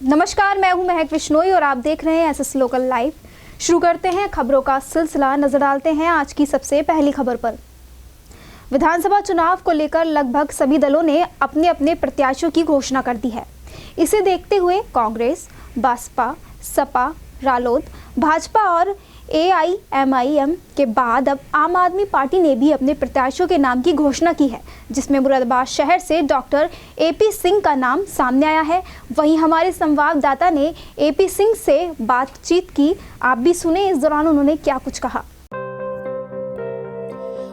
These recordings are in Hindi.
नमस्कार, मैं हूं महक विश्नोई और आप देख रहे हैं एसएस लोकल लाइव। शुरू करते हैं खबरों का सिलसिला। नजर डालते हैं आज की सबसे पहली खबर पर। विधानसभा चुनाव को लेकर लगभग सभी दलों ने अपने अपने प्रत्याशियों की घोषणा कर दी है। इसे देखते हुए कांग्रेस, बसपा, सपा, रालोद, भाजपा और AIMIM के बाद अब आम आदमी पार्टी ने भी अपने प्रत्याशियों के नाम की घोषणा की है, जिसमें मुरादाबाद शहर से डॉक्टर AP सिंह का नाम सामने आया है। वहीं हमारे संवाददाता ने AP सिंह से बातचीत की। आप भी सुने इस दौरान उन्होंने क्या कुछ कहा।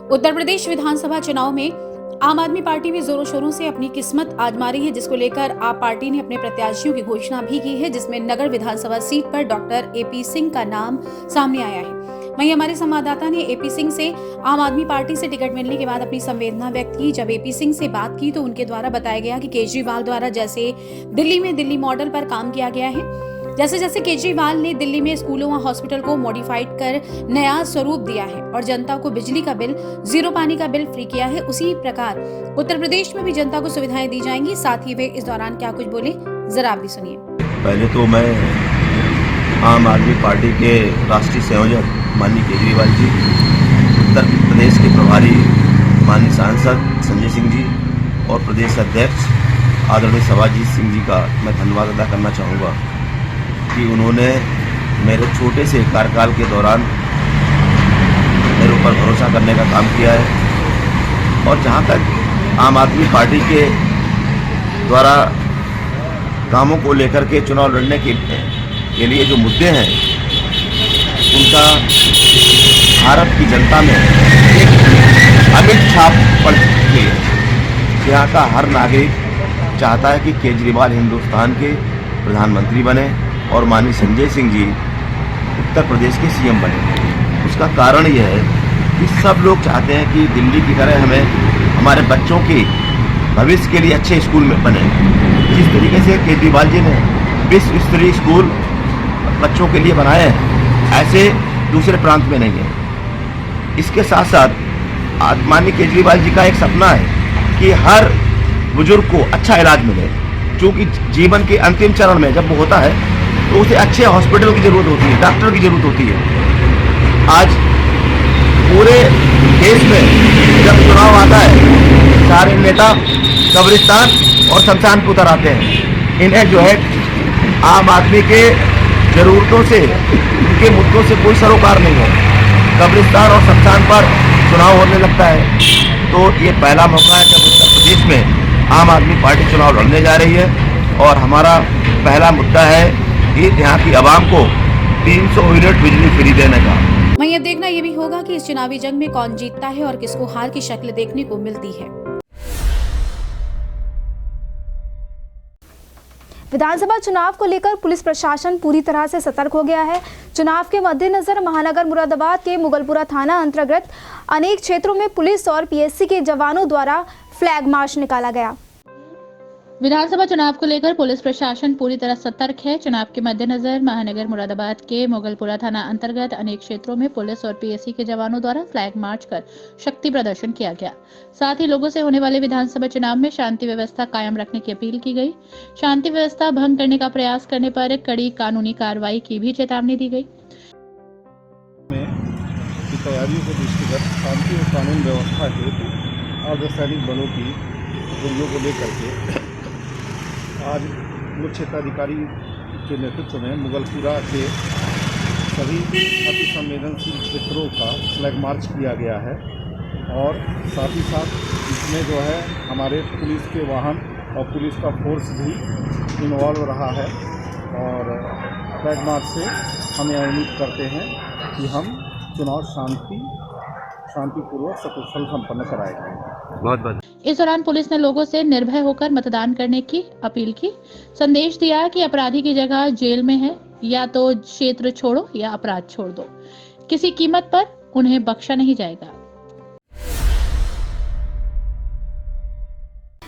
उत्तर प्रदेश विधानसभा चुनाव में आम आदमी पार्टी भी जोरों शोरों से अपनी किस्मत आजमा रही है, जिसको लेकर आप पार्टी ने अपने प्रत्याशियों की घोषणा भी की है, जिसमें नगर विधानसभा सीट पर डॉक्टर AP सिंह का नाम सामने आया है। वहीं हमारे संवाददाता ने AP सिंह से आम आदमी पार्टी से टिकट मिलने के बाद अपनी संवेदना व्यक्त की। जब AP सिंह से बात की तो उनके द्वारा बताया गया कि केजरीवाल द्वारा जैसे दिल्ली में दिल्ली मॉडल पर काम किया गया है, जैसे जैसे केजरीवाल ने दिल्ली में स्कूलों व हॉस्पिटल को मॉडिफाइड कर नया स्वरूप दिया है और जनता को बिजली का बिल, जीरो पानी का बिल फ्री किया है, उसी प्रकार उत्तर प्रदेश में भी जनता को सुविधाएं दी जाएंगी। साथ ही वे इस दौरान क्या कुछ बोले, जरा आप भी सुनिए। पहले तो मैं आम आदमी पार्टी के राष्ट्रीय संयोजक माननीय केजरीवाल जी, उत्तर प्रदेश के प्रभारी माननीय सांसद संजय सिंह जी और प्रदेश अध्यक्ष आदरणीय सवाजीत सिंह जी का मैं धन्यवाद अदा करना चाहूँगा कि उन्होंने मेरे छोटे से कार्यकाल के दौरान मेरे ऊपर भरोसा करने का काम किया है। और जहाँ तक आम आदमी पार्टी के द्वारा कामों को लेकर के चुनाव लड़ने के लिए जो मुद्दे हैं, उनका भारत की जनता में एक अमिट छाप पड़ चुकी है। यहाँ का हर नागरिक चाहता है कि केजरीवाल हिंदुस्तान के प्रधानमंत्री बने और माननीय संजय सिंह जी उत्तर प्रदेश के CM बने। उसका कारण यह है कि सब लोग चाहते हैं कि दिल्ली की तरह हमें हमारे बच्चों के भविष्य के लिए अच्छे स्कूल में बने। जिस तरीके से केजरीवाल जी ने विश्व स्तरीय स्कूल बच्चों के लिए बनाए हैं, ऐसे दूसरे प्रांत में नहीं है। इसके साथ साथ माननीय केजरीवाल जी का एक सपना है कि हर बुजुर्ग को अच्छा इलाज मिले, क्योंकि जीवन के अंतिम चरण में जब वो होता है तो उसे अच्छे हॉस्पिटल की जरूरत होती है, डॉक्टर की जरूरत होती है। आज पूरे देश में जब चुनाव आता है, सारे नेता कब्रिस्तान और शमशान पर उतर आते हैं। इन्हें जो है आम आदमी के जरूरतों से, उनके मुद्दों से कोई सरोकार नहीं है। कब्रिस्तान और शमशान पर चुनाव होने लगता है। तो ये पहला मौका है जब उत्तर प्रदेश में आम आदमी पार्टी चुनाव लड़ने जा रही है और हमारा पहला मुद्दा है कि यहाँ की आवाम को 300 यूनिट बिजली फ्री देने का। वहीं अब देखना ये भी होगा कि इस चुनावी जंग में कौन जीतता है और किसको हार की शक्ल देखने को मिलती है। विधानसभा चुनाव को लेकर पुलिस प्रशासन पूरी तरह से सतर्क हो गया है। चुनाव के मद्देनजर महानगर मुरादाबाद के मुगलपुरा थाना अंतर्गत अनेक क्षेत्रों में पुलिस और PSC के जवानों द्वारा फ्लैग मार्च निकाला गया। विधानसभा चुनाव को लेकर पुलिस प्रशासन पूरी तरह सतर्क है। चुनाव के मद्देनजर महानगर मुरादाबाद के मुगलपुरा थाना अंतर्गत अनेक क्षेत्रों में पुलिस और PSC के जवानों द्वारा फ्लैग मार्च कर शक्ति प्रदर्शन किया गया। साथ ही लोगों से होने वाले विधानसभा चुनाव में शांति व्यवस्था कायम रखने की अपील की गई। शांति व्यवस्था भंग करने का प्रयास करने पर कड़ी कानूनी कार्रवाई की भी चेतावनी दी गई। तैयारियों के दृष्टिगत शांति और कानून व्यवस्था हेतु अर्धसैनिक बलों की टुकड़ियों को लेकर के आज मुख्य क्षेत्राधिकारी के नेतृत्व में मुगलपुरा के सभी अति संवेदनशील क्षेत्रों का फ्लैग मार्च किया गया है। और साथ ही साथ इसमें जो है हमारे पुलिस के वाहन और पुलिस का फोर्स भी इन्वॉल्व रहा है। और फ्लैग मार्च से हम यह उम्मीद करते हैं कि हम चुनाव शांतिपूर्वक सकुशल संपन्न कराएंगे। इस दौरान पुलिस ने लोगों से निर्भय होकर मतदान करने की अपील की। संदेश दिया कि अपराधी की जगह जेल में है, या तो क्षेत्र छोड़ो या अपराध छोड़ दो, किसी कीमत पर उन्हें बख्शा नहीं जाएगा।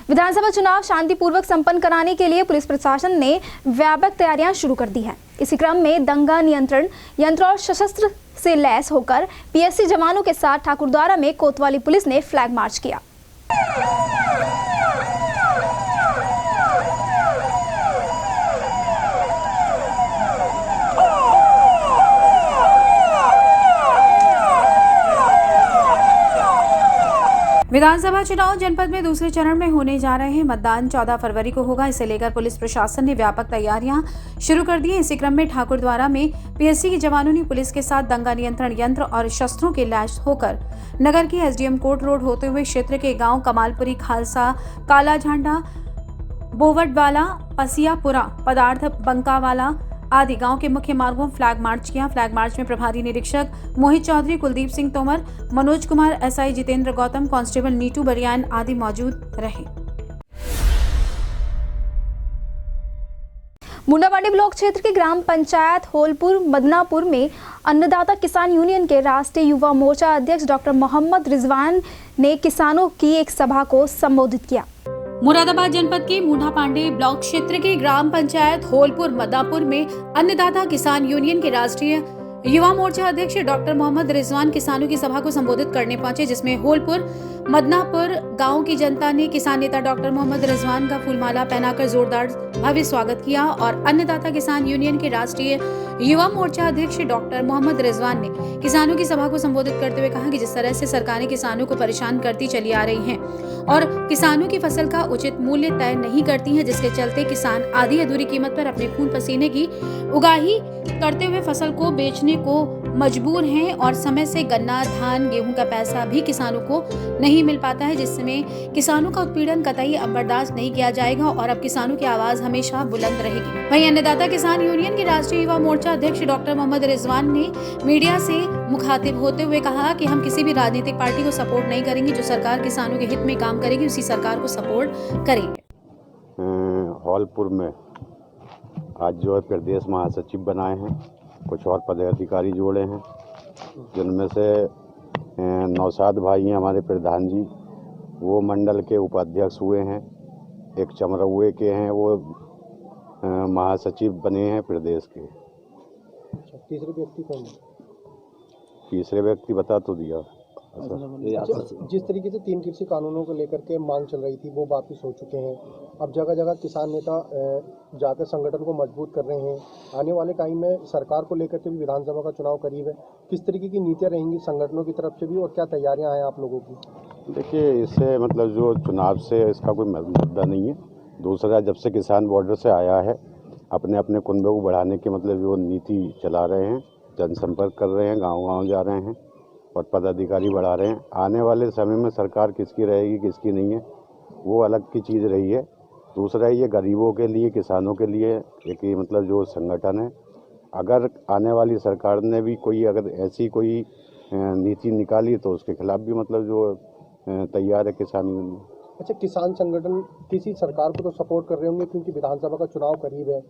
विधानसभा चुनाव शांतिपूर्वक संपन्न कराने के लिए पुलिस प्रशासन ने व्यापक तैयारियां शुरू कर दी हैं। इसी क्रम में दंगा नियंत्रण यंत्र और सशस्त्र से लैस होकर PSC जवानों के साथ ठाकुरद्वारा में कोतवाली पुलिस ने फ्लैग मार्च किया। विधानसभा चुनाव जनपद में दूसरे चरण में होने जा रहे हैं। मतदान 14 फरवरी को होगा। इसे लेकर पुलिस प्रशासन ने व्यापक तैयारियां शुरू कर दी हैं। इसी क्रम में ठाकुरद्वारा में पीएससी के जवानों ने पुलिस के साथ दंगा नियंत्रण यंत्र और शस्त्रों के लैस होकर नगर की एसडीएम कोर्ट रोड होते हुए क्षेत्र के गांव कमालपुरी, खालसा, काला झंडा, बोवटवाला, पसियापुरा, पदार्थ बंकावाला आदि गांव के मुख्य मार्गों फ्लैग मार्च किया। फ्लैग मार्च में प्रभारी निरीक्षक मोहित चौधरी, कुलदीप सिंह तोमर, मनोज कुमार, एसआई जितेंद्र गौतम, कांस्टेबल नीटू बरियान आदि मौजूद रहे। मुंडाबाड़ी ब्लॉक क्षेत्र के ग्राम पंचायत होलपुर मदनापुर में अन्नदाता किसान यूनियन के राष्ट्रीय युवा मोर्चा अध्यक्ष डॉक्टर मोहम्मद रिजवान ने किसानों की एक सभा को संबोधित किया। मुरादाबाद जनपद के मुंडा पांडे ब्लॉक क्षेत्र के ग्राम पंचायत होलपुर मदनापुर में अन्नदाता किसान यूनियन के राष्ट्रीय युवा मोर्चा अध्यक्ष डॉक्टर मोहम्मद रिजवान किसानों की सभा को संबोधित करने पहुंचे, जिसमें होलपुर मदनापुर गांव की जनता ने किसान नेता डॉक्टर मोहम्मद रिजवान का फूलमाला पहनाकर जोरदार भव्य स्वागत किया और अन्नदाता किसान यूनियन के राष्ट्रीय युवा मोर्चा अध्यक्ष डॉक्टर मोहम्मद रिजवान ने किसानों की सभा को संबोधित करते हुए कहा कि जिस तरह से सरकारें किसानों को परेशान करती चली आ रही हैं और किसानों की फसल का उचित मूल्य तय नहीं करती हैं, जिसके चलते किसान आधी अधूरी कीमत पर अपने खून पसीने की उगाही करते हुए फसल को बेचने को मजबूर हैं और समय से गन्ना, धान, गेहूं का पैसा भी किसानों को नहीं मिल पाता है, जिसमें किसानों का उत्पीड़न कतई अब बर्दाश्त नहीं किया जाएगा और अब किसानों की आवाज हमेशा बुलंद रहेगी। वहीं अन्नदाता किसान यूनियन के राष्ट्रीय युवा मोर्चा अध्यक्ष डॉक्टर मोहम्मद रिजवान ने मीडिया से मुखातिब होते हुए कहा कि हम किसी भी राजनीतिक पार्टी को सपोर्ट नहीं करेंगे। जो सरकार किसानों के हित में काम करेगी उसी सरकार को सपोर्ट करेंगे। होलपुर में आज जो है प्रदेश महासचिव बनाए हैं, कुछ और पदाधिकारी जोड़े हैं, जिनमें से नौशाद भाई हैं हमारे प्रधान जी, वो मंडल के उपाध्यक्ष हुए हैं। एक चमरौए के हैं, वो महासचिव बने हैं प्रदेश के। तीसरे व्यक्ति कौन है? तीसरे व्यक्ति बता तो दिया। जिस तरीके से 3 कृषि कानूनों को लेकर के मांग चल रही थी वो वापिस हो चुके हैं। अब जगह जगह किसान नेता जाकर संगठन को मजबूत कर रहे हैं। आने वाले टाइम में सरकार को लेकर के भी विधानसभा का चुनाव करीब है, किस तरीके की नीतियां रहेंगी संगठनों की तरफ से भी और क्या तैयारियां हैं आप लोगों की? देखिए, इससे मतलब जो चुनाव से इसका कोई मुद्दा नहीं है। दूसरा, जब से किसान बॉर्डर से आया है, अपने अपने कुनबे को बढ़ाने की मतलब जो नीति चला रहे हैं, जनसंपर्क कर रहे हैं, गाँव जा रहे हैं और पदाधिकारी बढ़ा रहे हैं। आने वाले समय में सरकार किसकी रहेगी किसकी नहीं है वो अलग की चीज़ रही है। दूसरा, ये गरीबों के लिए, किसानों के लिए एक मतलब जो संगठन है, अगर आने वाली सरकार ने भी कोई अगर ऐसी कोई नीति निकाली तो उसके खिलाफ भी मतलब जो तैयार है किसान यूनियन। अच्छा, किसान संगठन किसी सरकार को तो सपोर्ट कर रहे होंगे क्योंकि विधानसभा का चुनाव करीब है।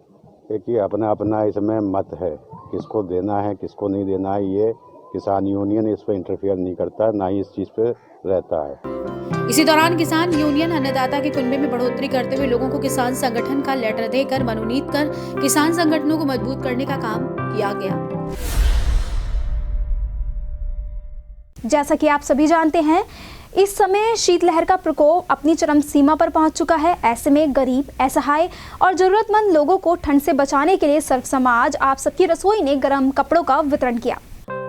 देखिए, अपना अपना इसमें मत है, किसको देना है किसको नहीं देना है, ये किसान यूनियन इस पर इंटरफेयर नहीं करता, ना ही इस चीज़ पे रहता है। इसी दौरान किसान यूनियन अन्नदाता के कुनबे में बढ़ोतरी करते हुए लोगों को किसान संगठन का लेटर देकर मनोनीत कर किसान संगठनों को मजबूत करने का काम किया गया। जैसा कि आप सभी जानते हैं, इस समय शीतलहर का प्रकोप अपनी चरम सीमा पर पहुंच चुका है। ऐसे में गरीब, असहाय और जरूरतमंद लोगों को ठंड से बचाने के लिए सर्व समाज आप सबकी रसोई ने गर्म कपड़ों का वितरण किया।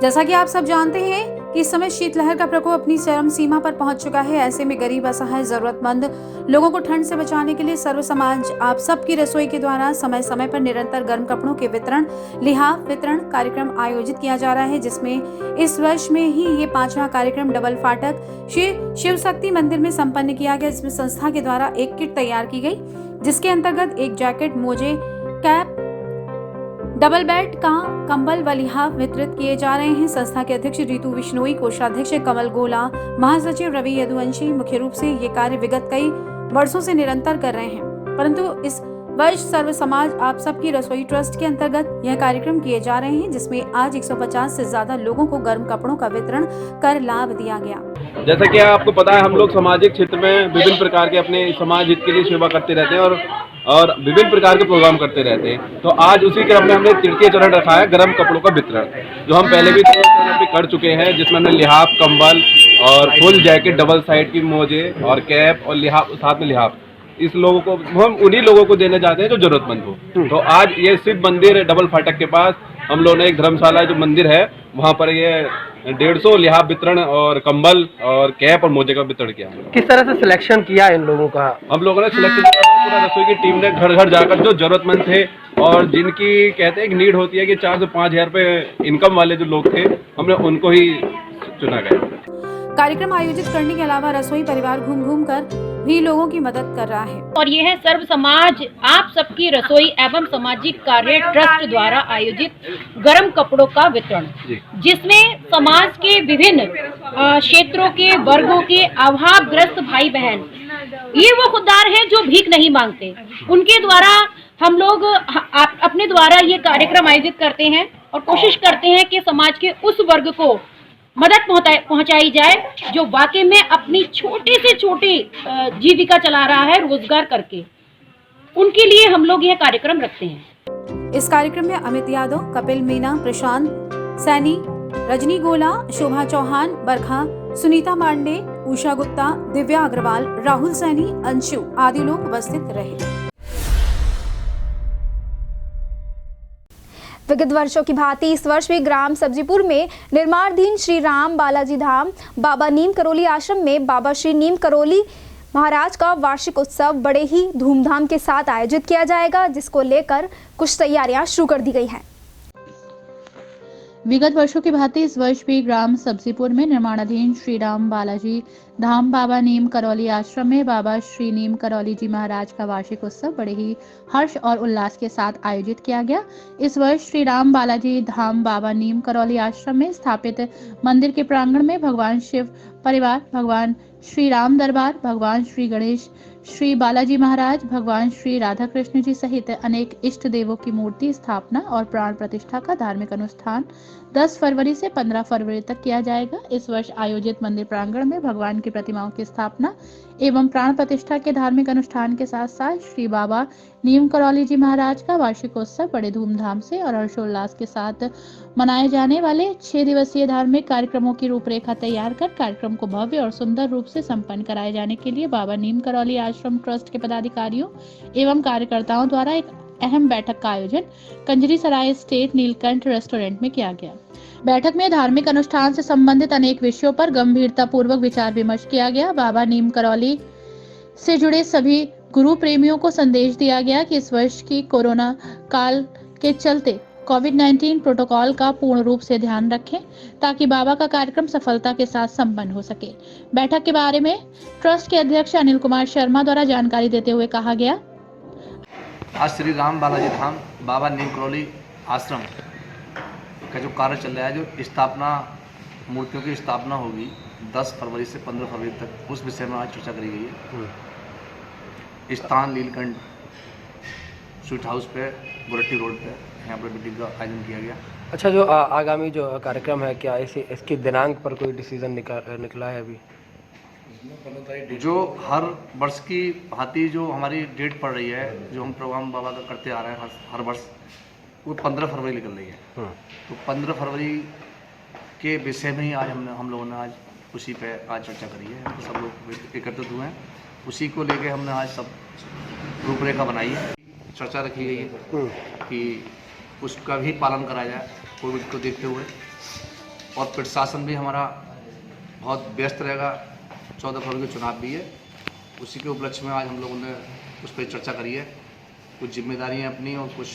जैसा कि आप सब जानते हैं कि इस समय शीतलहर का प्रकोप अपनी चरम सीमा पर पहुंच चुका है। ऐसे में गरीब, असहाय, जरूरतमंद लोगों को ठंड से बचाने के लिए सर्व समाज आप सबकी रसोई के द्वारा समय समय पर निरंतर गर्म कपड़ों के वितरण, लिहाफ वितरण कार्यक्रम आयोजित किया जा रहा है, जिसमें इस वर्ष में ही ये 5वां कार्यक्रम डबल फाटक श्री शिव शक्ति मंदिर में संपन्न किया गया, जिसमें संस्था के द्वारा एक किट तैयार की गई, जिसके अंतर्गत एक जैकेट, मोजे, कैप, डबल बेड का कंबल व लिहाफ वितरित किए जा रहे हैं। संस्था के अध्यक्ष रितु विश्नोई, कोषाध्यक्ष कमल गोला, महासचिव रवि यदुवंशी मुख्य रूप से ये कार्य विगत कई वर्षों से निरंतर कर रहे हैं, परंतु इस वर्ष सर्व समाज आप सबकी रसोई ट्रस्ट के अंतर्गत यह कार्यक्रम किए जा रहे हैं, जिसमें आज 150 से ज्यादा लोगों को गर्म कपड़ों का वितरण कर लाभ दिया गया। जैसा कि आपको पता है, हम लोग सामाजिक क्षेत्र में विभिन्न प्रकार के अपने समाज हित के लिए सेवा करते रहते हैं और विभिन्न प्रकार के प्रोग्राम करते रहते हैं। तो आज उसी क्रम में हमने तृतीय चरण रखा है गर्म कपड़ों का वितरण, जो हम पहले भी कर चुके हैं, जिसमें हमने लिहाफ, कंबल और फुल जैकेट, डबल साइड की मोजे और कैप और लिहाफ, साथ में लिहाफ, इस लोगों को हम उन्हीं लोगों को देने जाते हैं जो जरूरतमंद हो। तो आज ये शिव मंदिर डबल फाटक के पास हम लोगों ने एक धर्मशाला जो मंदिर है वहाँ पर ये 150 लिहाफ वितरण और कंबल और कैप और मोजे का वितरण किया। किस तरह से सिलेक्शन किया इन लोगों का? हम लोगों ने सिलेक्शन किया, पूरा रसोई की टीम ने घर घर जाकर जो जरूरतमंद थे और जिनकी कहते हैं कि नीड होती है कि 4 से 5 हज़ार रुपये इनकम वाले जो लोग थे, हमने उनको ही चुना गया। कार्यक्रम आयोजित करने के अलावा रसोई परिवार घूम घूम कर भी लोगों की मदद कर रहा है। और ये है सर्व समाज आप सबकी रसोई एवं सामाजिक कार्य ट्रस्ट द्वारा आयोजित गर्म कपड़ों का वितरण, जिसमें समाज के विभिन्न क्षेत्रों के वर्गों के अभावग्रस्त भाई बहन, ये वो खुददार हैं जो भीख नहीं मांगते, उनके द्वारा हम लोग अपने द्वारा ये कार्यक्रम आयोजित करते हैं और कोशिश करते हैं कि समाज के उस वर्ग को मदद पहुंचाई जाए जो वाकई में अपनी छोटी से छोटी जीविका चला रहा है रोजगार करके। उनके लिए हम लोग यह कार्यक्रम रखते हैं। इस कार्यक्रम में अमित यादव, कपिल मीना, प्रशांत सैनी, रजनी गोला, शोभा चौहान, बरखा, सुनीता मांडे, उषा गुप्ता, दिव्या अग्रवाल, राहुल सैनी, अंशु आदि लोग उपस्थित रहे। विगत वर्षों की भांति इस वर्ष भी ग्राम सब्जीपुर में निर्माणाधीन श्री राम बालाजी धाम बाबा नीम करोली आश्रम में बाबा श्री नीम करोली महाराज का वार्षिक उत्सव बड़े ही धूमधाम के साथ आयोजित किया जाएगा, जिसको लेकर कुछ तैयारियां शुरू कर दी गई हैं। विगत वर्षों की भांति इस वर्ष भी ग्राम सब्जीपुर में निर्माणाधीन श्री राम बालाजी धाम बाबा नीम करौली आश्रम में बाबा श्री नीम करौली जी महाराज का वार्षिक उत्सव बड़े ही हर्ष और उल्लास के साथ आयोजित किया गया। इस वर्ष श्री राम बालाजी धाम बाबा नीम करौली आश्रम में स्थापित मंदिर के प्रांगण में भगवान शिव परिवार, भगवान श्री राम दरबार, भगवान श्री गणेश, श्री बालाजी महाराज, भगवान श्री राधा कृष्ण जी सहित अनेक इष्ट देवों की मूर्ति स्थापना और प्राण प्रतिष्ठा का धार्मिक अनुष्ठान 10 फरवरी से 15 फरवरी तक किया जाएगा। इस वर्ष आयोजित मंदिर प्रांगण में भगवान की प्रतिमाओं की स्थापना एवं प्राण प्रतिष्ठा के धार्मिक अनुष्ठान के साथ साथ श्री बाबा नीम करौली जी महाराज का वार्षिकोत्सव बड़े धूमधाम से और हर्षोल्लास के साथ मनाए जाने वाले 6 दिवसीय धार्मिक कार्यक्रमों की रूपरेखा तैयार कर कार्यक्रम को भव्य और सुंदर रूप से संपन्न कराए जाने के लिए बाबा नीम करौली आश्रम ट्रस्ट के पदाधिकारियों एवं कार्यकर्ताओं द्वारा एक अहम बैठक का आयोजन कंजरी सराय स्टेट नीलकंठ रेस्टोरेंट में किया गया। बैठक में धार्मिक अनुष्ठान से संबंधित अनेक विषयों पर गंभीरता पूर्वक विचार विमर्श किया गया। बाबा नीम करौली से जुड़े सभी गुरु प्रेमियों को संदेश दिया गया कि इस वर्ष की कोरोना काल के चलते कोविड-19 प्रोटोकॉल का पूर्ण रूप से ध्यान रखें ताकि बाबा का कार्यक्रम सफलता के साथ संपन्न हो सके। बैठक के बारे में ट्रस्ट के अध्यक्ष अनिल कुमार शर्मा द्वारा जानकारी देते हुए कहा गया, आज श्री राम बालाजी धाम बाबा नीम करौली आश्रम का जो कार्य चल रहा है, जो स्थापना मूर्तियों की स्थापना होगी 10 फरवरी से 15 फरवरी तक, उस विषय में आज चर्चा करी गई है। स्थान नीलकंठ स्वीट हाउस पे गोरट्टी रोड पे यहाँ पर मीटिंग का आयोजन किया गया। अच्छा, जो आगामी जो कार्यक्रम है, क्या इसके दिनांक पर कोई डिसीजन निकला है अभी? जो हर वर्ष की भांति जो हमारी डेट पड़ रही है, जो हम प्रोग्राम बाबा का करते आ रहे हैं हर वर्ष, वो 15 फरवरी निकल रही है। तो 15 फरवरी के विषय में ही आज हम लोगों ने आज उसी पे आज चर्चा करी है। तो सब लोग एकत्रित हुए हैं, उसी को लेके हमने आज सब रूपरेखा बनाई है, चर्चा रखी गई है कि उसका भी पालन कराया जाए कोविड को देखते हुए। और प्रशासन भी हमारा बहुत व्यस्त रहेगा, 14 फरवरी का चुनाव भी है, उसी के उपलक्ष्य में आज हम लोगों ने उस पर चर्चा करी है। कुछ जिम्मेदारियां अपनी और कुछ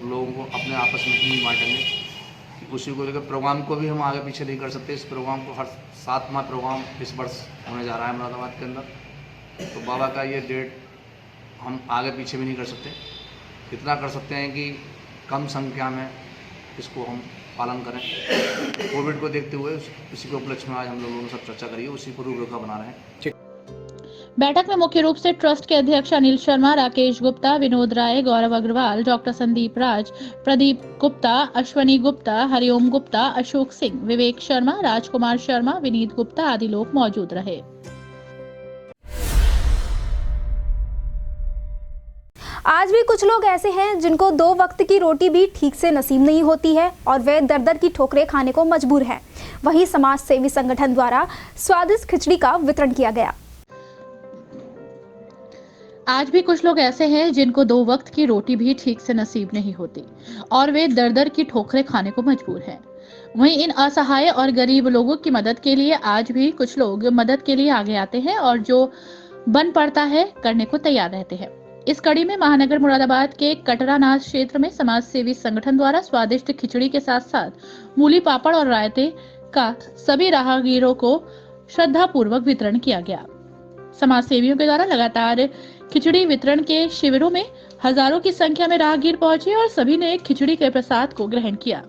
लोगों को अपने आपस में ही बांटेंगे। उसी को लेकर प्रोग्राम को भी हम आगे पीछे नहीं कर सकते। इस प्रोग्राम को हर 7वां प्रोग्राम इस वर्ष होने जा रहा है मुरादाबाद के अंदर। तो बाबा का ये डेट हम आगे पीछे भी नहीं कर सकते। इतना कर सकते हैं कि कम संख्या में इसको हम पालन करें कोविड को देखते हुए। उसी के उपलक्ष्य में आज हम लोगों ने सब चर्चा करी है, उसी को रूपरेखा बना रहे हैं। बैठक में मुख्य रूप से ट्रस्ट के अध्यक्ष अनिल शर्मा, राकेश गुप्ता, विनोद राय, गौरव अग्रवाल, डॉक्टर संदीप राज, प्रदीप गुप्ता, अश्वनी गुप्ता, हरिओम गुप्ता, अशोक सिंह, विवेक शर्मा, राजकुमार शर्मा, विनीत गुप्ता आदि लोग मौजूद रहे। आज भी कुछ लोग ऐसे हैं जिनको 2 वक्त की रोटी भी ठीक से नसीब नहीं होती है और वे दर-दर की ठोकरें खाने को मजबूर हैं। वहीं समाज सेवी संगठन द्वारा स्वादिष्ट खिचड़ी का वितरण किया गया। आज भी कुछ लोग ऐसे हैं जिनको 2 वक्त की रोटी भी ठीक से नसीब नहीं होती और वे दर-दर की ठोकरें खाने को मजबूर हैं। वहीं इन असहाय और गरीब लोगों की मदद के लिए आज भी कुछ लोग मदद के लिए आगे आते हैं और जो बन पड़ता है करने को तैयार रहते हैं। इस कड़ी में महानगर मुरादाबाद के कटरानाथ क्षेत्र में समाज सेवी संगठन द्वारा स्वादिष्ट खिचड़ी के साथ साथ मूली पापड़ और रायते का सभी राहगीरों को श्रद्धा पूर्वक वितरण किया गया। समाज सेवियों के द्वारा लगातार खिचड़ी वितरण के शिविरों में हजारों की संख्या में राहगीर पहुंचे और सभी ने खिचड़ी के प्रसाद को ग्रहण किया।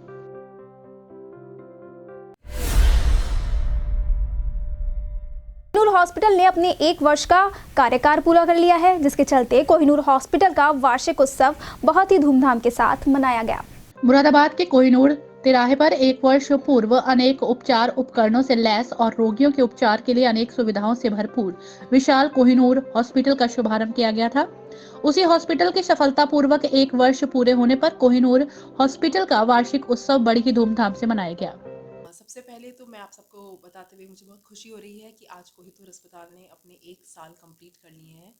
कोहिनूर हॉस्पिटल ने अपने 1 वर्ष का कार्यकाल पूरा कर लिया है, जिसके चलते कोहिनूर हॉस्पिटल का वार्षिक उत्सव बहुत ही धूमधाम के साथ मनाया गया। मुरादाबाद के कोहिनूर तिराहे पर 1 वर्ष पूर्व अनेक उपचार उपकरणों से लैस और रोगियों के उपचार के लिए अनेक सुविधाओं से भरपूर विशाल कोहिनूर हॉस्पिटल का शुभारंभ किया गया था। उसी हॉस्पिटल के सफलतापूर्वक 1 वर्ष पूरे होने पर कोहिनूर हॉस्पिटल का वार्षिक उत्सव बड़ी ही धूमधाम से मनाया गया। सबसे पहले तो मैं आप सबको बताते हुए मुझे बहुत खुशी हो रही है कि आज कोहिनूर अस्पताल ने अपने 1 साल कंप्लीट कर लिए हैं।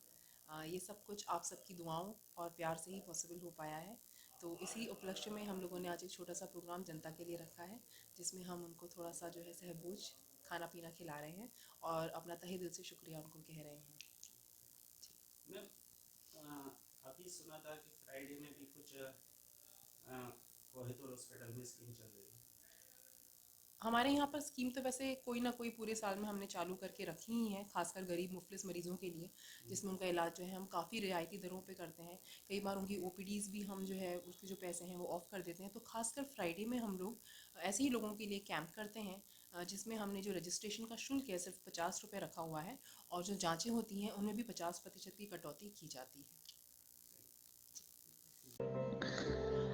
ये सब कुछ आप सबकी दुआओं और प्यार से ही पॉसिबल हो पाया है। तो इसी उपलक्ष्य में हम लोगों ने आज एक छोटा सा प्रोग्राम जनता के लिए रखा है, जिसमें हम उनको थोड़ा सा जो है सहबूझ खाना पीना खिला रहे हैं और अपना तहे दिल से शुक्रिया उनको कह रहे हैं। अभी सुना था कि फ्राइडे में भी कुछ कोहिनूर हॉस्पिटल में स्कीम चल रही है। हमारे यहाँ पर स्कीम तो वैसे कोई ना कोई पूरे साल में हमने चालू करके रखी ही है, खासकर गरीब मुफलिस मरीजों के लिए, जिसमें उनका इलाज जो है हम काफ़ी रियायती दरों पे करते हैं। कई बार उनकी OPDs भी हम जो है उसके जो पैसे हैं वो ऑफ कर देते हैं। तो खासकर फ्राइडे में हम लोग ऐसे ही लोगों के लिए कैंप करते हैं, जिसमें हमने जो रजिस्ट्रेशन का शुल्क है सिर्फ 50 रुपये रखा हुआ है और जो जाँचें होती हैं उनमें भी 50% की कटौती की जाती है।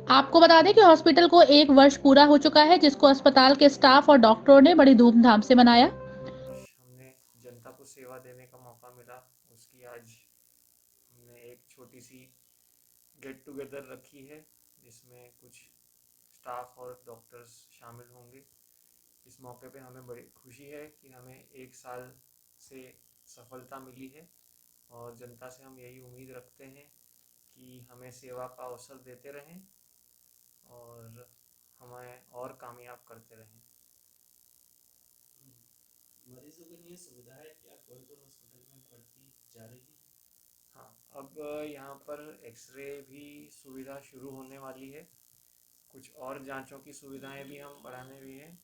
आपको बता दें कि हॉस्पिटल को 1 वर्ष पूरा हो चुका है, जिसको अस्पताल के स्टाफ और डॉक्टरों ने बड़ी धूमधाम से मनाया। हमने जनता को सेवा देने का मौका मिला, उसकी आज हमने एक छोटी सी गेट टुगेदर रखी है, जिसमें कुछ स्टाफ और डॉक्टर्स शामिल होंगे। इस मौके पे हमें बड़ी खुशी है कि हमें 1 साल से सफलता मिली है और जनता से हम यही उम्मीद रखते हैं कि हमें सेवा का अवसर देते रहें और हमें और कामयाब करते रहें। मरीजों के लिए सुविधाएं क्या कोहिनूर हॉस्पिटल में बढ़ती जा रही है? हाँ, अब यहाँ पर एक्सरे भी सुविधा शुरू होने वाली है। कुछ और जांचों की सुविधाएं भी हम बढ़ाने भी हैं।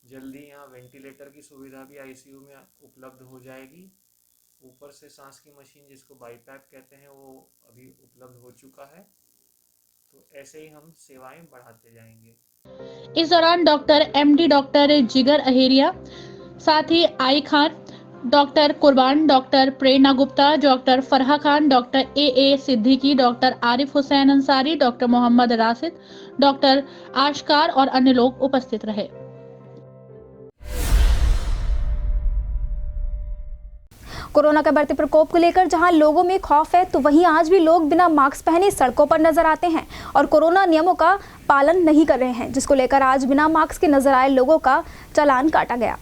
जल्दी यहाँ वेंटिलेटर की सुविधा भी ICU में उपलब्ध हो जाएगी। ऊपर से सांस की मशीन, जिसको बाईपैप कहते हैं, वो अभी उपलब्ध हो चुका है। तो ऐसे ही हम सेवाएं बढ़ाते जाएंगे। इस दौरान doctor MD doctor Jigar Aheria, साथ ही I Khan, doctor Kurban, doctor Prerna Gupta, doctor Farha Khan, doctor AA Siddiqui, doctor Arif Hussain Ansari, doctor Mohammad Rashid, doctor Ashkar और अन्य लोग उपस्थित रहे। कोरोना के बढ़ते प्रकोप को लेकर जहां लोगों में खौफ है, तो वहीं आज भी लोग बिना मास्क पहने सड़कों पर नजर आते हैं और कोरोना नियमों का पालन नहीं कर रहे हैं, जिसको लेकर आज बिना मास्क के नजर आए लोगों का चालान काटा गया।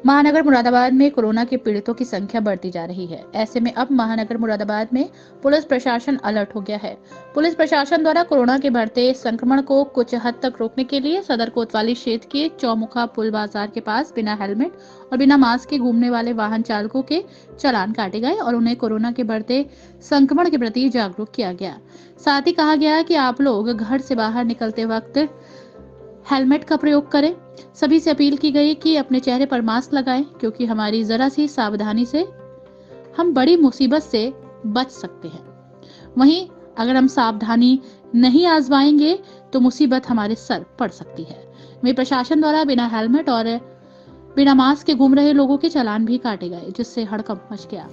महानगर मुरादाबाद में कोरोना के पीड़ितों की संख्या बढ़ती जा रही है। ऐसे में अब महानगर मुरादाबाद में पुलिस प्रशासन अलर्ट हो गया है। पुलिस प्रशासन द्वारा कोरोना के बढ़ते संक्रमण को कुछ हद तक रोकने के लिए सदर कोतवाली क्षेत्र के चौमुखा पुल बाजार के पास बिना हेलमेट और बिना मास्क के घूमने वाले वाहन चालकों के चालान काटे गए और उन्हें कोरोना के बढ़ते संक्रमण के प्रति जागरूक किया गया। साथ ही कहा गया कि आप लोग घर से बाहर निकलते वक्त हेलमेट का प्रयोग करें। सभी से अपील की गई कि अपने चेहरे पर मास्क लगाएं, क्योंकि हमारी जरा सी सावधानी से हम बड़ी मुसीबत से बच सकते हैं। वहीं अगर हम सावधानी नहीं आजमाएंगे तो मुसीबत हमारे सर पड़ सकती है। वहीं प्रशासन द्वारा बिना हेलमेट और बिना मास्क के घूम रहे लोगों के चालान भी काटे गए, जिससे हड़कंप मच गया।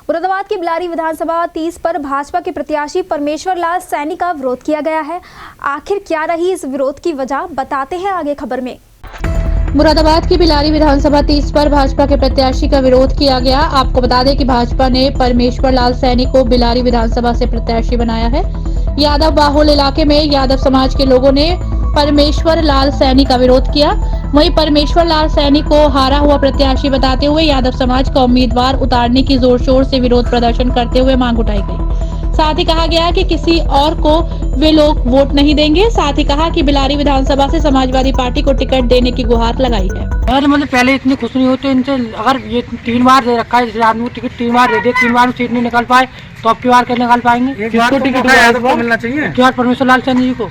मुरादाबाद की बिलारी विधानसभा 30 पर भाजपा के प्रत्याशी परमेश्वर लाल सैनी का विरोध किया गया है। आखिर क्या रही इस विरोध की वजह, बताते हैं आगे खबर में। मुरादाबाद की बिलारी विधानसभा 30 पर भाजपा के प्रत्याशी का विरोध किया गया। आपको बता दें कि भाजपा ने परमेश्वर लाल सैनी को बिलारी विधानसभा से प्रत्याशी बनाया है। यादव बाहुल इलाके में यादव समाज के लोगों ने परमेश्वर लाल सैनी का विरोध किया। वहीं परमेश्वर लाल सैनी को हारा हुआ प्रत्याशी बताते हुए यादव समाज का उम्मीदवार उतारने की जोर शोर से विरोध प्रदर्शन करते हुए मांग उठाई गई। साथ ही कहा गया कि किसी और को वे लोग वोट नहीं देंगे। साथ ही कहा कि बिलारी विधानसभा से समाजवादी पार्टी को टिकट देने की गुहार लगाई है। यार मतलब पहले इतनी खुश नहीं होते इनसे, अगर ये 3 बार दे रखा है, आदमी को टिकट 3 बार दे दे, 3 बार में सीट नहीं निकाल पाए तो अब की बार क्या निकाल पाएंगे? किसको टिकट मिलना चाहिए? क्या परमेश्वर लाल सैनी जी को?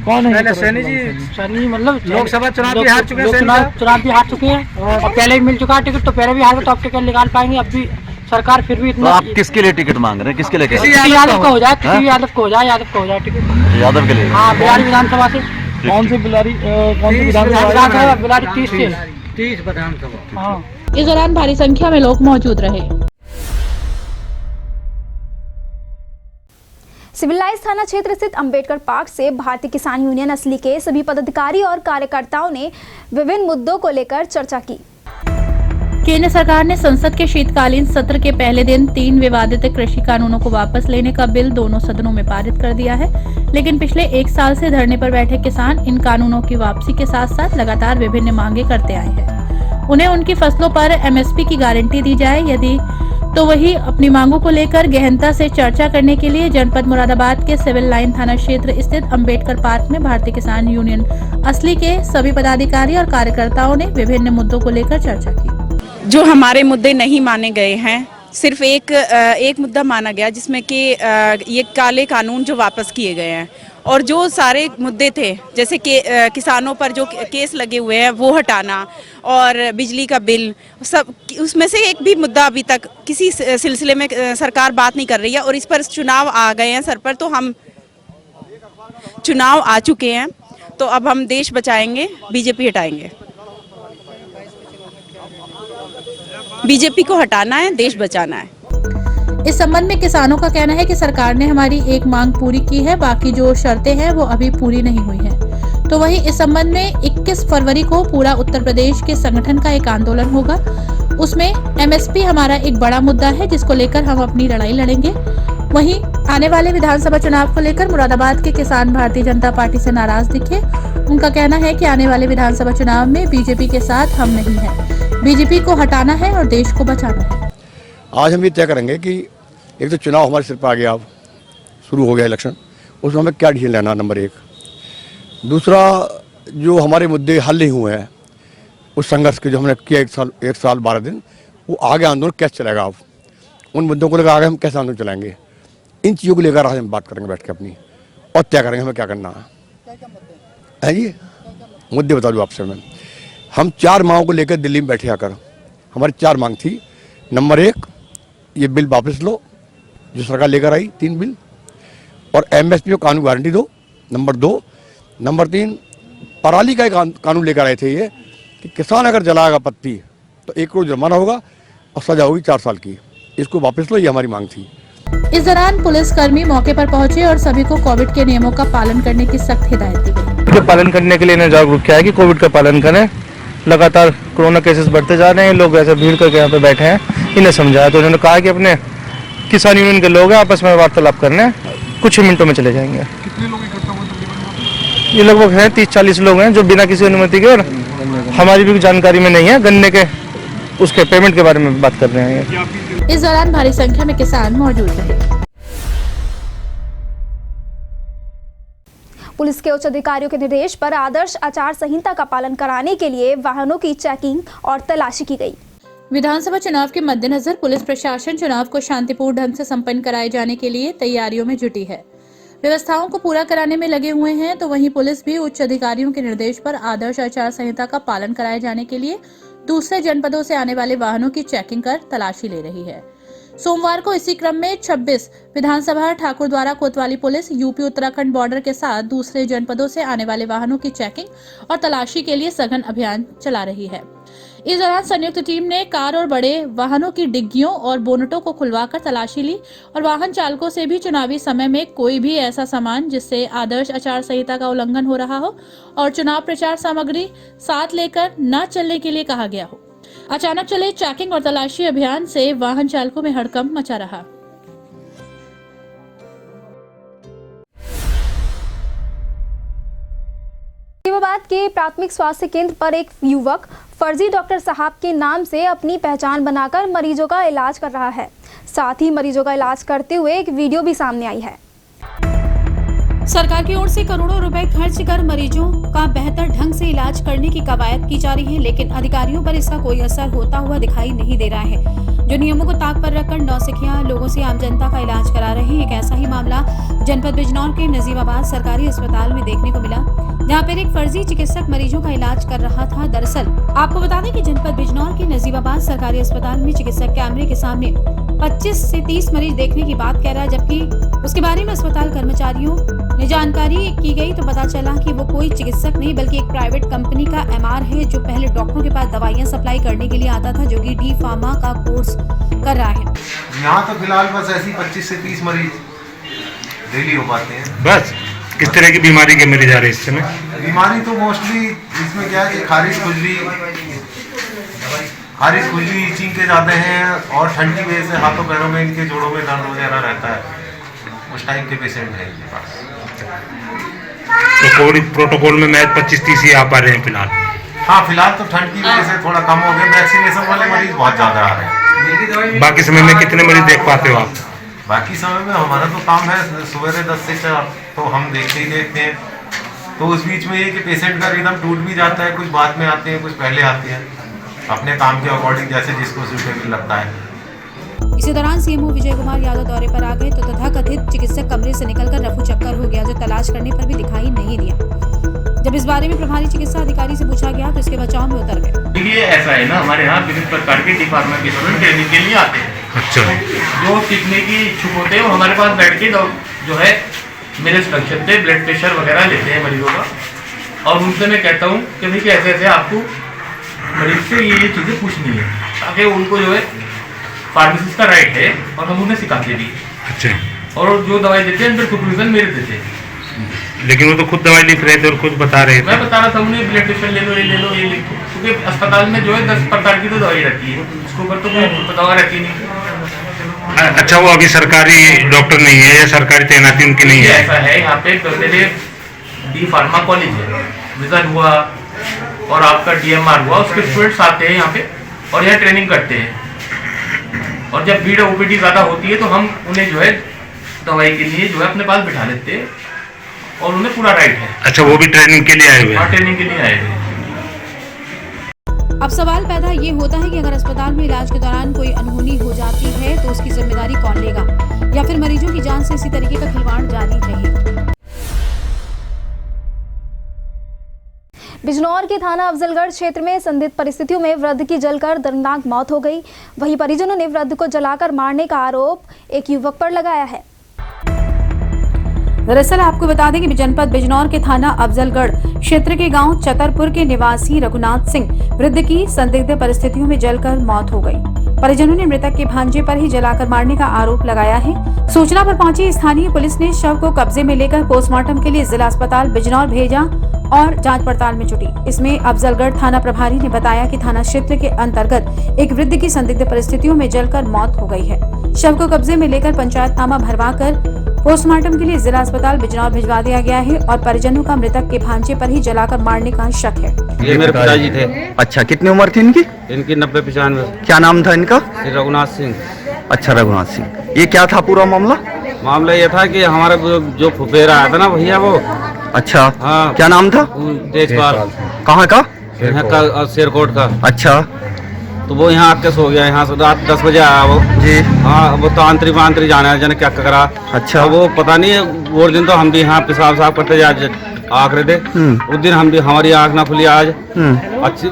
कौन है सैनी जी? सैनी मतलब लोकसभा चुनाव भी हार चुके हैं, चुनाव भी हार चुके हैं और पहले भी मिल चुका है टिकट, तो पहले भी हार गए तो अब क्या निकाल पाएंगे? अब भी सरकार फिर भी इतना। तो आप किसके लिए टिकट मांग रहे हैं? किसके लिए? यादव का हो जाए, किसी यादव को हो जाए, यादव को हो जाए टिकट। यादव के लिए? हाँ, बिलारी विधानसभा से। कौन से बिलारी? कौन सी विधानसभा? बिलारी 30 विधानसभा। हाँ। इस दौरान भारी संख्या में लोग मौजूद रहे। सिविल लाइंस थाना क्षेत्र स्थित अंबेडकर पार्क से भारतीय किसान यूनियन असली के सभी पदाधिकारी और कार्यकर्ताओं ने विभिन्न मुद्दों को लेकर चर्चा की। केंद्र सरकार ने संसद के शीतकालीन सत्र के पहले दिन 3 विवादित कृषि कानूनों को वापस लेने का बिल दोनों सदनों में पारित कर दिया है, लेकिन पिछले 1 साल से धरने पर बैठे किसान इन कानूनों की वापसी के साथ साथ लगातार विभिन्न मांगे करते आए हैं। उन्हें उनकी फसलों पर MSP की गारंटी दी जाए, यदि तो वही अपनी मांगों को लेकर गहनता से चर्चा करने के लिए जनपद मुरादाबाद के सिविल लाइन थाना क्षेत्र स्थित अंबेडकर पार्क में भारतीय किसान यूनियन असली के सभी पदाधिकारी और कार्यकर्ताओं ने विभिन्न मुद्दों को लेकर चर्चा की। जो हमारे मुद्दे नहीं माने गए हैं, सिर्फ एक मुद्दा माना गया जिसमें कि ये काले कानून जो वापस किए गए हैं, और जो सारे मुद्दे थे जैसे कि किसानों पर जो केस लगे हुए हैं वो हटाना और बिजली का बिल, सब उसमें से एक भी मुद्दा अभी तक किसी सिलसिले में सरकार बात नहीं कर रही है। और इस पर चुनाव आ गए हैं सर पर, तो हम चुनाव आ चुके हैं तो अब हम देश बचाएंगे, बीजेपी हटाएंगे। बीजेपी को हटाना है, देश बचाना है। इस संबंध में किसानों का कहना है कि सरकार ने हमारी एक मांग पूरी की है, बाकी जो शर्तें हैं वो अभी पूरी नहीं हुई हैं। तो वहीं इस संबंध में 21 फरवरी को पूरा उत्तर प्रदेश के संगठन का एक आंदोलन होगा। उसमें MSP हमारा एक बड़ा मुद्दा है जिसको लेकर हम अपनी लड़ाई लड़ेंगे। वहीं आने वाले विधानसभा चुनाव को लेकर मुरादाबाद के किसान भारतीय जनता पार्टी से नाराज दिखे। उनका कहना है कि आने वाले विधानसभा चुनाव में बीजेपी के साथ हम नहीं हैं। बीजेपी को हटाना है और देश को बचाना है। आज हम ये तय करेंगे कि एक तो चुनाव हमारे सिर पर आ गया, अब शुरू हो गया इलेक्शन, उसमें हमें क्या डिसीजन लेना, नंबर 1। दूसरा, जो हमारे मुद्दे हल नहीं हुए हैं उस संघर्ष के जो हमने किया 1 साल 12 दिन, वो आगे आंदोलन कैसे चलेगा, अब उन मुद्दों को लेकर आगे हम कैसे आंदोलन चलाएंगे, इन चीज़ों को लेकर आज हम बात करेंगे बैठ के अपनी, और तय करेंगे हमें क्या करना है। जी मुद्दे बता दूँ आपसे मैं, हम 4 मांगों को लेकर दिल्ली में बैठे आकर, हमारी 4 मांग थी। नंबर 1, ये बिल वापस लो जो सरकार लेकर आई 3 बिल, और MSP को कानून गारंटी दो। नंबर 2, नंबर 3, पराली का एक कानून लेकर आए थे ये कि किसान अगर जलाएगा पत्ती तो 1 करोड़ जुर्माना होगा और सजा होगी 4 साल की, इसको वापस लो, ये हमारी मांग थी। इस दौरान पुलिसकर्मी मौके पर पहुंचे और सभी को कोविड के नियमों का पालन करने की सख्त हिदायत दी गई। पालन करने के लिए इन्हें जागरूक किया है कि कोविड का पालन करें। लगातार कोरोना केसेस बढ़ते जा रहे हैं, लोग ऐसे भीड़ करके यहाँ पे बैठे हैं, इन्हें समझाया तो उन्होंने कहा कि अपने किसान यूनियन के लोग हैं, आपस में वार्तालाप करने कुछ ही मिनटों में चले जाएंगे। कितने लोग इकट्ठा हुए? ये लगभग हैं 30-40 लोग हैं जो बिना किसी अनुमति के, और हमारी भी जानकारी में नहीं है, गन्ने के उसके पेमेंट के बारे में बात कर रहे हैं। इस दौरान भारी संख्या में किसान मौजूद रहे। पुलिस के उच्च अधिकारियों के निर्देश पर आदर्श आचार संहिता का पालन कराने के लिए वाहनों की चेकिंग और तलाशी की गई। विधानसभा चुनाव के मद्देनजर पुलिस प्रशासन चुनाव को शांतिपूर्ण ढंग से संपन्न कराए जाने के लिए तैयारियों में जुटी है। व्यवस्थाओं को पूरा कराने में लगे हुए हैं, तो वहीं पुलिस भी उच्च अधिकारियों के निर्देश पर आदर्श आचार संहिता का पालन कराए जाने के लिए दूसरे जनपदों से आने वाले वाहनों की चेकिंग कर तलाशी ले रही है। सोमवार को इसी क्रम में 26 विधानसभा ठाकुर द्वारा कोतवाली पुलिस यूपी उत्तराखंड बॉर्डर के साथ दूसरे जनपदों से आने वाले वाहनों की चेकिंग और तलाशी के लिए सघन अभियान चला रही है। इस दौरान संयुक्त टीम ने कार और बड़े वाहनों की डिग्गियों और बोनटों को खुलवाकर तलाशी ली और वाहन चालकों से भी चुनावी समय में कोई भी ऐसा सामान जिससे आदर्श आचार संहिता का उल्लंघन हो रहा हो और चुनाव प्रचार सामग्री साथ लेकर न चलने के लिए कहा गया हो। अचानक चले चेकिंग और तलाशी अभियान से वाहन चालकों में हड़कंप मचा रहा। नजीबाबाद के प्राथमिक स्वास्थ्य केंद्र पर एक युवक फर्जी डॉक्टर साहब के नाम से अपनी पहचान बनाकर मरीजों का इलाज कर रहा है। साथ ही मरीजों का इलाज करते हुए एक वीडियो भी सामने आई है। सरकार की ओर से करोड़ों रुपए खर्च कर मरीजों का बेहतर ढंग से इलाज करने की कवायद की जा रही है, लेकिन अधिकारियों पर इसका कोई असर होता हुआ दिखाई नहीं दे रहा है, जो नियमों को ताक पर रखकर नौसिखिया लोगों से आम जनता का इलाज करा रहे हैं। एक ऐसा ही मामला जनपद बिजनौर के नजीबाबाद सरकारी अस्पताल में देखने को मिला, जहां पर एक फर्जी चिकित्सक मरीजों का इलाज कर रहा था। दरअसल आपको बता दें कि जनपद बिजनौर के नजीबाबाद सरकारी अस्पताल में चिकित्सक कैमरे के सामने 25 से 30 मरीज देखने की बात कह रहा है, जबकि उसके बारे में अस्पताल कर्मचारियों ने जानकारी की गई तो पता चला कि वो कोई चिकित्सक नहीं बल्कि एक प्राइवेट कंपनी का एमआर है, जो पहले डॉक्टरों के पास दवाइयां सप्लाई करने के लिए आता था, जो कि डी फार्मा का कोर्स कर रहा है। यहाँ तो फिलहाल बस ऐसी 25 से 30 मरीज डेली हो पाते हैं। बस किस तरह की बीमारी के मरीज आ रहे हैं इस समय? बीमारी तो मोस्टली इसमें क्या है कि खारिश खुजली ईचिंग के जाते हैं और ठंड की वजह से हाथों पैरों में इनके जोड़ों में दर्द वगैरह रहता है, उस टाइप के पेशेंट हैं इनके पास। तो कोविड प्रोटोकॉल में मैच 25-30 ही आ पा रहे हैं फिलहाल? हाँ, फिलहाल तो ठंड की वजह से थोड़ा कम हो गया, वैक्सीनेशन वाले मरीज बहुत ज़्यादा आ रहे हैं। बाकी समय में कितने मरीज देख पाते हो आप? बाकी समय में हमारा तो काम है सुबह 10 से 4 तो हम देखते ही देखते हैं, तो उस बीच में ये कि पेशेंट का रिदम टूट भी जाता है, कुछ बाद में आते हैं, कुछ पहले आते हैं, अपने काम के अकॉर्डिंग जैसे जिसको सूटेबल लगता है। इसी दौरान सीएमओ विजय कुमार यादव दौरे पर आ गए तो तथाकथित चिकित्सक कमरे से निकलकर रफू चक्कर हो गया, जो तलाश करने पर भी दिखाई नहीं दिया। जब इस बारे में प्रभारी चिकित्सा अधिकारी से पूछा गया तो इसके बचाव में उतर गए। ये ऐसा है ना, हमारे यहाँ विभिन्न प्रकार के डी फार्मा के स्टूडेंट ट्रेनिंग के लिए आते हैं। अच्छा। जो सीखने की इच्छुक होते हैं वो हमारे पास बैठ के जो है मेरे इंस्ट्रक्शन पे ब्लड प्रेशर वगैरह लेते हैं मरीजों का, और उनसे मैं कहता हूँ कि भाई कैसे ऐसे आपको मरीज से ये चीज़ें पूछनी है, ताकि उनको जो है फार्मेसिस्ट का राइट है और हम उन्हें सिखाते भी। अच्छा। और जो दवाई देते हैं अंदर सुपरविजन मेरे देते हैं। लेकिन वो तो खुद दवाई लिख रहे थे और खुद बता रहे थे। मैं बता रहा था उन्हें ब्लड प्रेशर ले लो, ये ले लो, ये लिखो, क्योंकि अस्पताल में जो है 10 प्रकार की तो दवाई रहती है, उसके ऊपर तो कोई दवा रहती नहीं। अच्छा, वो अभी सरकारी डॉक्टर नहीं है या सरकारी तैनाती उनकी नहीं है? ऐसा है, यहाँ पे डी फार्मा कॉलेज है, विजन हुआ और आपका DMR हुआ, उसके स्टूडेंट्स आते हैं यहाँ पे और यहाँ ट्रेनिंग करते हैं, और जब भीड़ OPD ज़्यादा होती है तो हम उन्हें जो है दवाई के लिए जो है अपने पास बिठा लेते हैं और उन्हें पूरा राइट है। अच्छा, वो भी ट्रेनिंग के लिए आए हुए? हाँ, ट्रेनिंग के लिए आए हुए। अब सवाल पैदा ये होता है कि अगर अस्पताल में इलाज के दौरान कोई अनहोनी हो जाती है तो उसकी जिम्मेदारी कौन लेगा, या फिर मरीजों की जान से इसी तरीके का खिलवाड़ जारी रहेगा। बिजनौर के थाना अफजलगढ़ क्षेत्र में संदिग्ध परिस्थितियों में वृद्ध की जलकर दर्दनाक मौत हो गई। वहीं परिजनों ने वृद्ध को जलाकर मारने का आरोप एक युवक पर लगाया है। दरअसल आपको बता दें कि जनपद बिजनौर के थाना अफजलगढ़ क्षेत्र के गांव चतरपुर के निवासी रघुनाथ सिंह वृद्ध की संदिग्ध परिस्थितियों में जलकर मौत हो गई। परिजनों ने मृतक के भांजे पर ही जलाकर मारने का आरोप लगाया है। सूचना पर पहुंची स्थानीय पुलिस ने शव को कब्जे में लेकर पोस्टमार्टम के लिए जिला अस्पताल बिजनौर भेजा और जांच पड़ताल में जुटी। इसमें अफजलगढ़ थाना प्रभारी ने बताया कि थाना क्षेत्र के अंतर्गत एक वृद्ध की संदिग्ध परिस्थितियों में जलकर मौत हो गई है। शव को कब्जे में लेकर पंचायतनामा भरवाकर पोस्टमार्टम के लिए जिला अस्पताल बिजनौर भिजवा दिया गया है और परिजनों का मृतक के भांजे पर ही जलाकर मारने का शक है। ये मेरे पिताजी थे। अच्छा, कितनी उम्र थी इनकी? इनकी 90-95। क्या नाम था इनका? रघुनाथ सिंह। अच्छा, रघुनाथ सिंह। ये क्या था पूरा मामला? मामला ये था कि हमारा जो फुफेरा आया था ना भैया, वो। अच्छा। हाँ। क्या नाम था? तेजपाल। कहाँ का? यहाँ का, शेरकोट का। अच्छा। तो वो यहाँ आके सो गया, यहाँ से रात 10 बजे आया वो जी। हाँ, वो तांत्री मांत्री जाना है जने क्या करा। अच्छा। वो पता नहीं, वो दिन तो हम भी यहाँ पेशाब साफ करते जा आख रहे थे, उस दिन हम भी, हमारी आँख ना खुली आज। अच्छी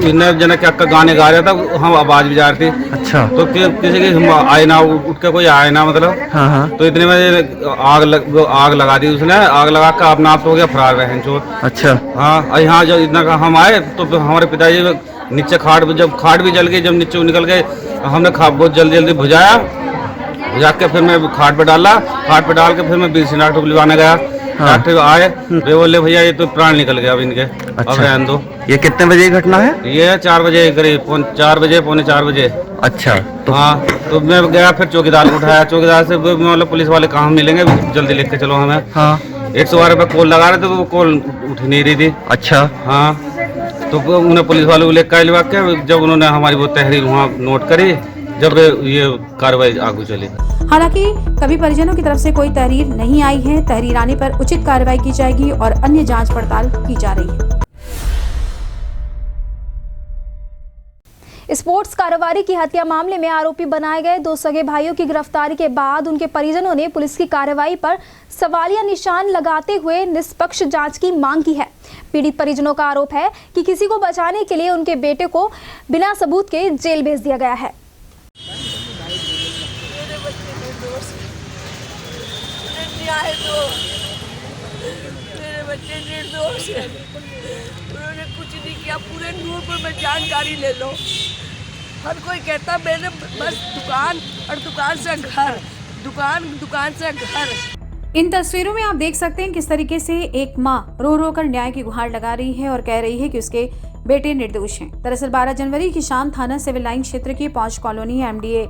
इन्हें जने क्या गाने गा रहा था, हम आवाज भी जा रही थी। अच्छा। तो किसी की आए ना, उठ के कोई आए ना, मतलब। हाँ। तो इतने में आग लगा दी उसने, आग लगा कर अपना आप हो गया फरार रहे चोर। अच्छा। हाँ, यहाँ जब इतना हम आए तो हमारे पिताजी नीचे जब खाट भी जल गई, जब नीचे निकल गए, हमने बहुत जल्दी भुजा के फिर मैं खाट पे डाला, खाट पे डाल के फिर मैं BC डॉक्टर को बुलवाने गया। डॉक्टर आए, वे बोले भैया ये तो प्राण निकल गया अब इनके। अच्छा। अब रहने दो। ये कितने बजे की घटना है? ये 4 बजे करीब, 4 बजे, पौने 4 बजे। अच्छा। तो हाँ, तो मैं गया, फिर चौकीदार को उठाया, चौकीदार से मतलब पुलिस वाले कहाँ मिलेंगे, जल्दी लेके चलो हमें। हाँ। 112 पे कॉल लगा रहे थे तो वो कॉल उठ नहीं रही थी। अच्छा। हाँ, तो उन्हें पुलिस वालों को लेकर लिवा के जब उन्होंने हमारी वो तहरीर वहाँ नोट करी, जब ये कार्रवाई आगे चली। हालांकि कभी परिजनों की तरफ से कोई तहरीर नहीं आई है। तहरीर आने पर उचित कार्रवाई की जाएगी और अन्य जांच पड़ताल की जा रही है। स्पोर्ट्स कारोबारी की हत्या मामले में आरोपी बनाए गए 2 सगे भाइयों की गिरफ्तारी के बाद उनके परिजनों ने पुलिस की कार्रवाई पर सवालिया निशान लगाते हुए निष्पक्ष जांच की मांग की है। पीड़ित परिजनों का आरोप है कि किसी को बचाने के लिए उनके बेटे को बिना सबूत के जेल भेज दिया गया है। मेरे बच्चे निर्दोष हैं, उन्होंने कुछ नहीं किया। पूरे नूरपुर में जानकारी ले लो, हर कोई कहता मैंने बस दुकान और दुकान से घर, दुकान से घर। इन तस्वीरों में आप देख सकते हैं किस तरीके से एक मां रो रो कर न्याय की गुहार लगा रही है और कह रही है कि उसके बेटे निर्दोष हैं। दरअसल 12 जनवरी की शाम थाना सिविल लाइन क्षेत्र की पौंच कॉलोनी MDA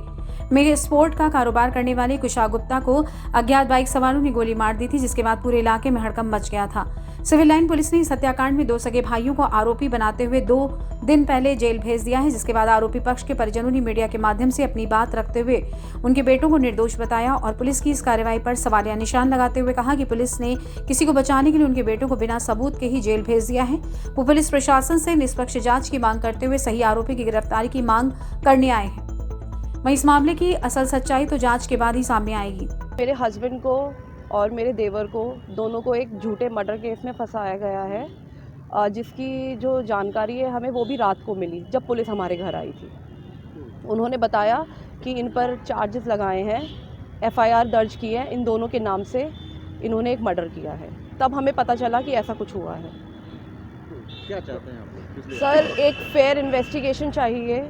में स्पोर्ट का कारोबार करने वाले कुशाग गुप्ता को अज्ञात बाइक सवारों ने गोली मार दी थी, जिसके बाद पूरे इलाके में हड़कंप मच गया था। सिविल लाइन पुलिस ने इस हत्याकांड में 2 सगे भाइयों को आरोपी बनाते हुए 2 दिन पहले जेल भेज दिया है, जिसके बाद आरोपी पक्ष के परिजनों ने मीडिया के माध्यम से अपनी बात रखते हुए उनके बेटों को निर्दोष बताया और पुलिस की इस कार्रवाई पर सवालिया निशान लगाते हुए कहा कि पुलिस ने किसी को बचाने के लिए उनके बेटों को बिना सबूत के ही जेल भेज दिया है। वो पुलिस प्रशासन से निष्पक्ष जांच की मांग करते हुए सही आरोपी की गिरफ्तारी की मांग करने आए हैं। वहीं इस मामले की असल सच्चाई तो जांच के बाद ही सामने आएगी। मेरे हस्बैंड को और मेरे देवर को दोनों को एक झूठे मर्डर केस में फंसाया गया है, जिसकी जो जानकारी है हमें वो भी रात को मिली जब पुलिस हमारे घर आई थी। उन्होंने बताया कि इन पर चार्जेस लगाए हैं, FIR दर्ज की है, इन दोनों के नाम से इन्होंने एक मर्डर किया है। तब हमें पता चला कि ऐसा कुछ हुआ है। क्या चाहते हैं आप? सर, एक फेयर इन्वेस्टिगेशन चाहिए।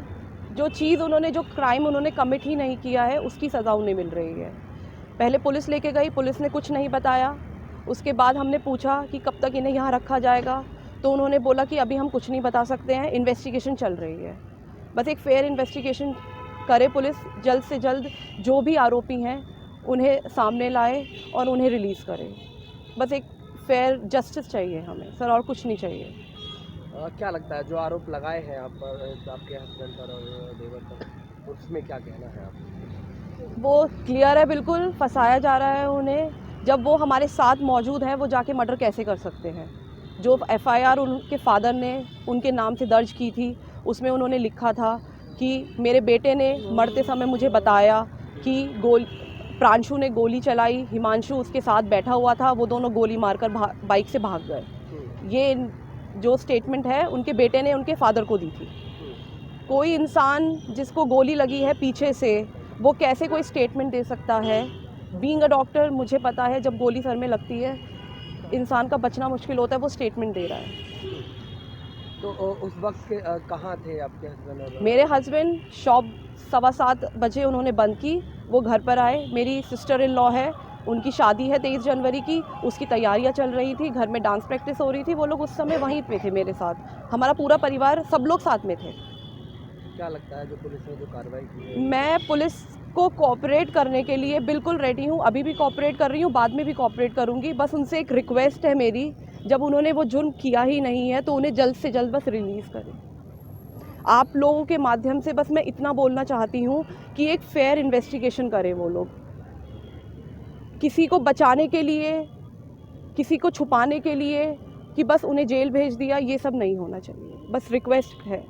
जो चीज़ उन्होंने, जो क्राइम उन्होंने कमिट ही नहीं किया है, उसकी सज़ा उन्हें मिल रही है। पहले पुलिस लेके गई, पुलिस ने कुछ नहीं बताया। उसके बाद हमने पूछा कि कब तक इन्हें यहाँ रखा जाएगा, तो उन्होंने बोला कि अभी हम कुछ नहीं बता सकते हैं, इन्वेस्टिगेशन चल रही है। बस एक फेयर इन्वेस्टिगेशन करे पुलिस, जल्द से जल्द जो भी आरोपी हैं उन्हें सामने लाए और उन्हें रिलीज़ करे। बस एक फेयर जस्टिस चाहिए हमें सर, और कुछ नहीं चाहिए। क्या लगता है जो आरोप लगाए हैं आप पर, आपके हस्बैंड पर और देवर पर, उसमें क्या कहना है आप? वो क्लियर है, बिल्कुल फंसाया जा रहा है उन्हें। जब वो हमारे साथ मौजूद हैं, वो जाके मर्डर कैसे कर सकते हैं? जो FIR उनके फादर ने उनके नाम से दर्ज की थी, उसमें उन्होंने लिखा था कि मेरे बेटे ने मरते समय मुझे बताया कि प्रांशु ने गोली चलाई, हिमांशु उसके साथ बैठा हुआ था, वो दोनों गोली मारकर बाइक से भाग गए। ये जो स्टेटमेंट है उनके बेटे ने उनके फादर को दी थी। कोई इंसान जिसको गोली लगी है पीछे से, वो कैसे कोई स्टेटमेंट दे सकता है? बीइंग अ डॉक्टर मुझे पता है जब गोली सर में लगती है इंसान का बचना मुश्किल होता है, वो स्टेटमेंट दे रहा है। तो उस वक्त कहाँ थे आपके हस्बैंड? मेरे हस्बैंड शॉप 7:15 बजे उन्होंने बंद की, वो घर पर आए। मेरी सिस्टर इन लॉ है, उनकी शादी है 23 जनवरी की, उसकी तैयारियां चल रही थी, घर में डांस प्रैक्टिस हो रही थी। वो लोग उस समय वहीं पे थे मेरे साथ, हमारा पूरा परिवार, सब लोग साथ में थे। क्या लगता है जो पुलिस ने जो कार्रवाई की है? मैं पुलिस को कोऑपरेट करने के लिए बिल्कुल रेडी हूँ, अभी भी कोऑपरेट कर रही हूँ, बाद में भी कोऑपरेट करूँगी। बस उनसे एक रिक्वेस्ट है मेरी, जब उन्होंने वो जुर्म किया ही नहीं है तो उन्हें जल्द से जल्द बस रिलीज़ करें। आप लोगों के माध्यम से बस मैं इतना बोलना चाहती हूँ कि एक फेयर इन्वेस्टिगेशन करें वो लोग। किसी को बचाने के लिए, किसी को छुपाने के लिए कि बस उन्हें जेल भेज दिया, ये सब नहीं होना चाहिए। बस रिक्वेस्ट है,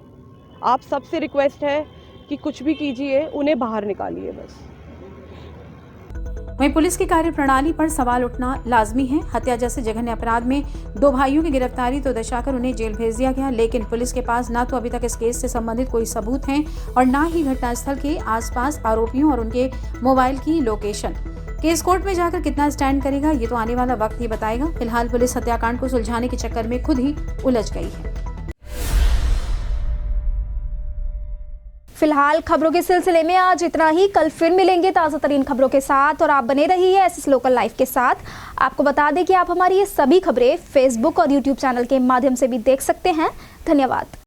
आप सबसे रिक्वेस्ट है कि कुछ भी कीजिए, उन्हें बाहर निकालिए बस। वहीं पुलिस की कार्यप्रणाली पर सवाल उठना लाजमी है। हत्या जैसे जघन्य अपराध में 2 भाइयों की गिरफ्तारी तो दर्शाकर उन्हें जेल भेज दिया गया, लेकिन पुलिस के पास ना तो अभी तक इस केस से संबंधित कोई सबूत हैं और ना ही घटनास्थल के आसपास आरोपियों और उनके मोबाइल की लोकेशन। केस कोर्ट में जाकर कितना स्टैंड करेगा ये तो आने वाला वक्त ही बताएगा। फिलहाल पुलिस हत्याकांड को सुलझाने के चक्कर में खुद ही उलझ गई है। फिलहाल खबरों के सिलसिले में आज इतना ही। कल फिर मिलेंगे ताज़ा तरीन खबरों के साथ और आप बने रहिए SS लोकल लाइव के साथ। आपको बता दें कि आप हमारी ये सभी खबरें फेसबुक और यूट्यूब चैनल के माध्यम से भी देख सकते हैं। धन्यवाद।